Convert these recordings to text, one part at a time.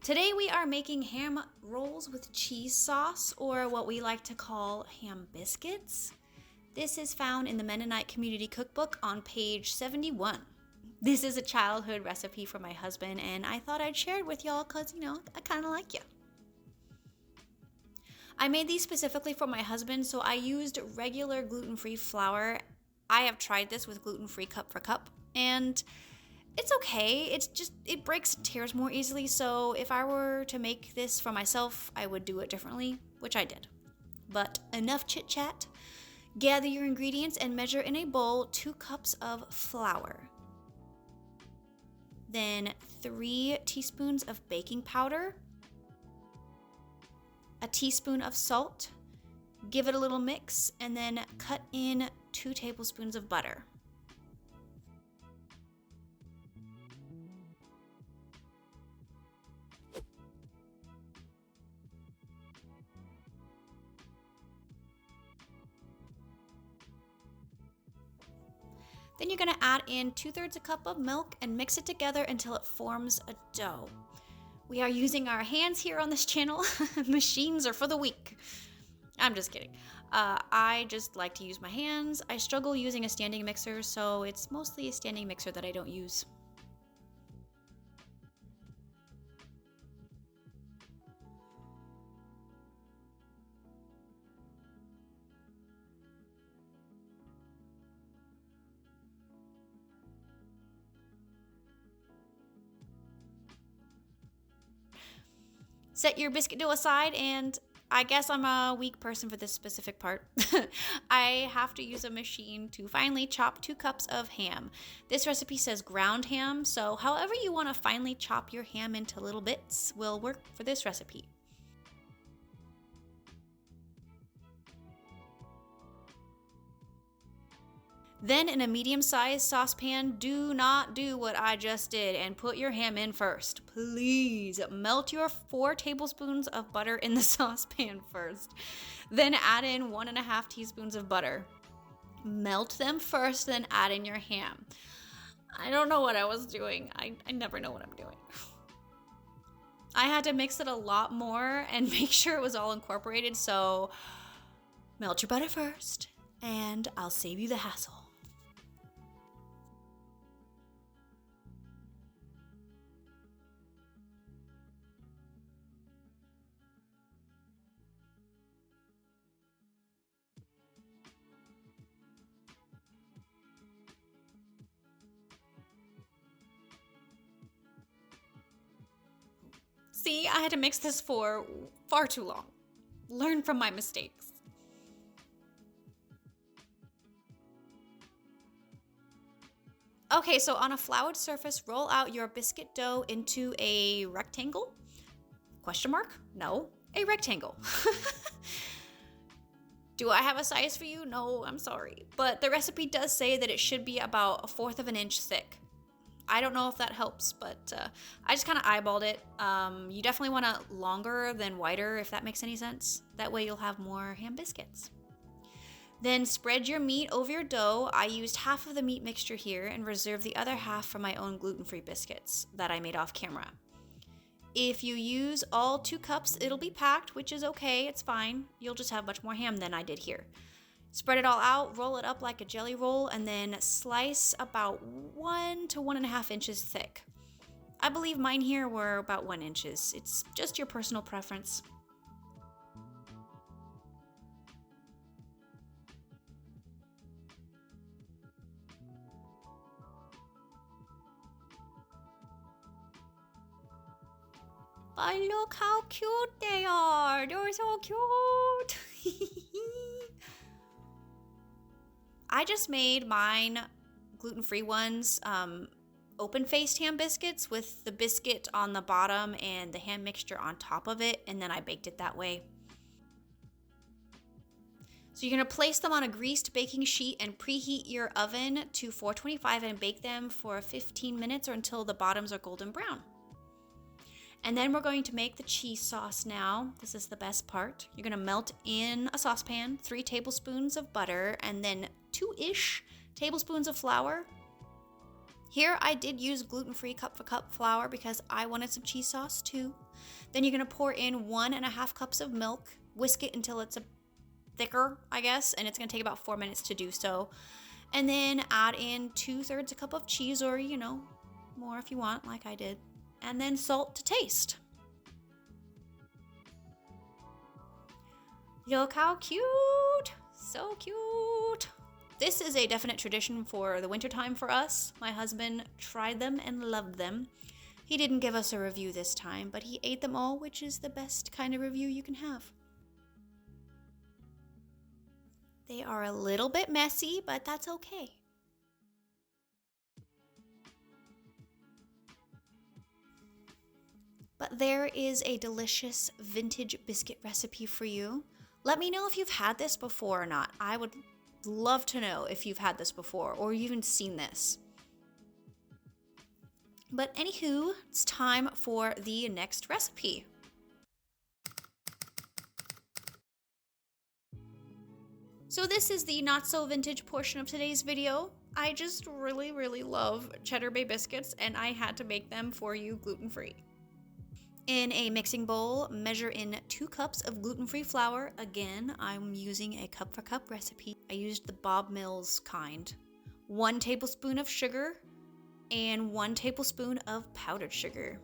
Today we are making ham rolls with cheese sauce, or what we like to call ham biscuits. This is found in the Mennonite Community Cookbook on page 71. This is a childhood recipe for my husband, and I thought I'd share it with y'all because, I kind of like you. I made these specifically for my husband, so I used regular gluten-free flour. I have tried this with gluten-free cup for cup, and it's okay. It breaks and tears more easily, so if I were to make this for myself, I would do it differently, which I did. But enough chit-chat. Gather your ingredients and measure in a bowl 2 cups of flour. Then 3 teaspoons of baking powder, a teaspoon of salt, give it a little mix, and then cut in 2 tablespoons of butter. Then you're going to add in 2/3 a cup of milk and mix it together until it forms a dough. We are using our hands here on this channel. Machines are for the weak. I'm just kidding. I just like to use my hands. I struggle using a standing mixer, so it's mostly a standing mixer that I don't use. Set your biscuit dough aside, and I guess I'm a weak person for this specific part. I have to use a machine to finely chop 2 cups of ham. This recipe says ground ham, so however you want to finely chop your ham into little bits will work for this recipe. Then in a medium-sized saucepan, do not do what I just did and put your ham in first. Please melt your 4 tablespoons of butter in the saucepan first. Then add in 1.5 teaspoons of butter. Melt them first, then add in your ham. I don't know what I was doing. I never know what I'm doing. I had to mix it a lot more and make sure it was all incorporated, so melt your butter first, and I'll save you the hassle. See, I had to mix this for far too long. Learn from my mistakes. Okay, so on a floured surface, roll out your biscuit dough into a rectangle? Question mark? No, a rectangle. Do I have a size for you? No, I'm sorry. But the recipe does say that it should be about 1/4 of an inch thick. I don't know if that helps, but I just kind of eyeballed it. You definitely want it longer than wider, if that makes any sense. That way you'll have more ham biscuits. Then spread your meat over your dough. I used half of the meat mixture here and reserved the other half for my own gluten-free biscuits that I made off camera. If you use all 2 cups, it'll be packed, which is okay, it's fine. You'll just have much more ham than I did here. Spread it all out, roll it up like a jelly roll, and then slice about 1 to 1.5 inches thick. I believe mine here were about 1 inch. It's just your personal preference. But look how cute they are. They're so cute. I just made mine gluten-free ones, open-faced ham biscuits with the biscuit on the bottom and the ham mixture on top of it, and then I baked it that way. So you're going to place them on a greased baking sheet and preheat your oven to 425 and bake them for 15 minutes or until the bottoms are golden brown. And then we're going to make the cheese sauce now. This is the best part. You're going to melt in a saucepan 3 tablespoons of butter and then 2-ish tablespoons of flour. Here I did use gluten-free cup for cup flour because I wanted some cheese sauce too. Then you're gonna pour in 1.5 cups of milk, whisk it until it's a thicker, I guess, and it's gonna take about 4 minutes to do so. And then add in 2/3 a cup of cheese, or more if you want, like I did. And then salt to taste. Look how cute! So cute! This is a definite tradition for the wintertime for us. My husband tried them and loved them. He didn't give us a review this time, but he ate them all, which is the best kind of review you can have. They are a little bit messy, but that's okay. But there is a delicious vintage biscuit recipe for you. Let me know if you've had this before or not. I would love to know if you've had this before or even seen this. But anywho, it's time for the next recipe. So this is the not so vintage portion of today's video. I just really love Cheddar Bay biscuits, and I had to make them for you gluten-free. In a mixing bowl, measure in 2 cups of gluten-free flour. Again, I'm using a cup for cup recipe. I used the Bob Mills kind. 1 tablespoon of sugar and 1 tablespoon of powdered sugar.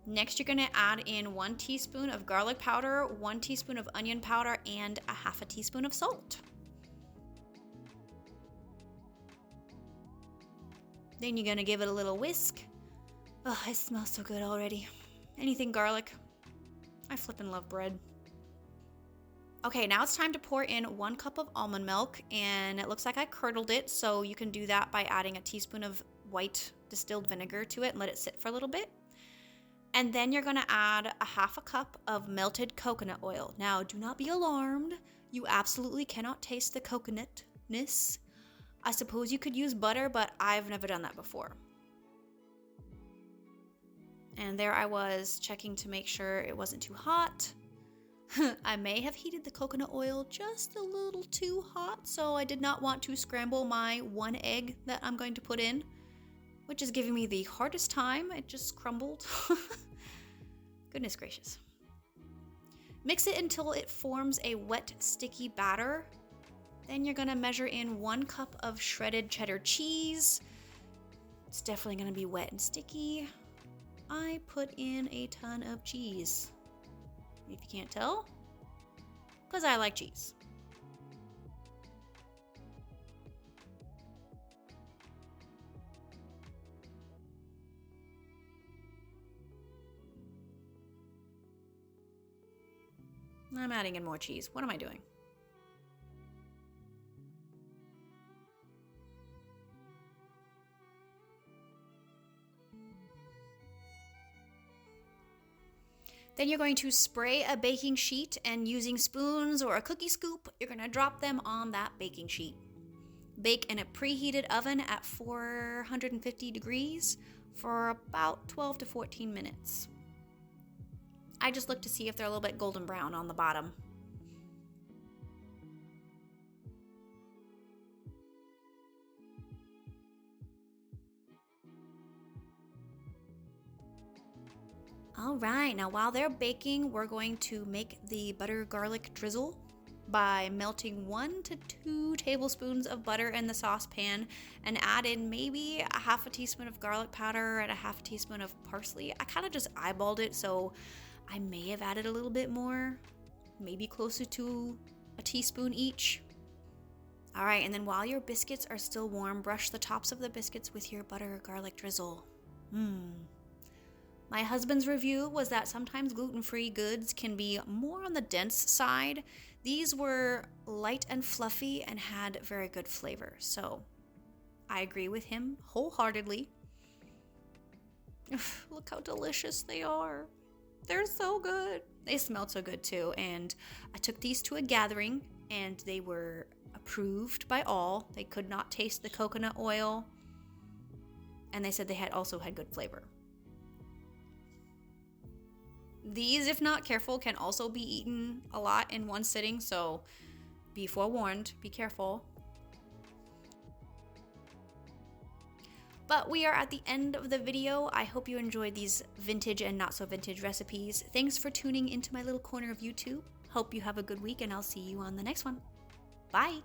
Next, you're gonna add in 1 teaspoon of garlic powder, 1 teaspoon of onion powder, and 1/2 teaspoon of salt. Then you're gonna give it a little whisk. Oh, it smells so good already. Anything garlic. I flippin' love bread. Okay, now it's time to pour in 1 cup of almond milk, and it looks like I curdled it, so you can do that by adding a teaspoon of white distilled vinegar to it and let it sit for a little bit. And then you're gonna add 1/2 cup of melted coconut oil. Now, do not be alarmed. You absolutely cannot taste the coconutness. I suppose you could use butter, but I've never done that before. And there I was checking to make sure it wasn't too hot. I may have heated the coconut oil just a little too hot, so I did not want to scramble my 1 egg that I'm going to put in, which is giving me the hardest time. It just crumbled. Goodness gracious. Mix it until it forms a wet, sticky batter. Then you're gonna measure in 1 cup of shredded cheddar cheese. It's definitely gonna be wet and sticky. I put in a ton of cheese. If you can't tell, because I like cheese. I'm adding in more cheese. What am I doing? Then you're going to spray a baking sheet, and using spoons or a cookie scoop, you're going to drop them on that baking sheet. Bake in a preheated oven at 450 degrees for about 12 to 14 minutes. I just look to see if they're a little bit golden brown on the bottom. All right, now while they're baking, we're going to make the butter garlic drizzle by melting 1 to 2 tablespoons of butter in the saucepan and add in maybe 1/2 teaspoon of garlic powder and 1/2 teaspoon of parsley. I kind of just eyeballed it, so I may have added a little bit more, maybe closer to a teaspoon each. All right, and then while your biscuits are still warm, brush the tops of the biscuits with your butter garlic drizzle. My husband's review was that sometimes gluten-free goods can be more on the dense side. These were light and fluffy and had very good flavor, so I agree with him wholeheartedly. Look how delicious they are. They're so good. They smelled so good too, and I took these to a gathering and they were approved by all. They could not taste the coconut oil, and they said they also had good flavor. These, if not careful, can also be eaten a lot in one sitting, so be forewarned, be careful. But we are at the end of the video. I hope you enjoyed these vintage and not so vintage recipes. Thanks for tuning into my little corner of YouTube. Hope you have a good week, and I'll see you on the next one. Bye!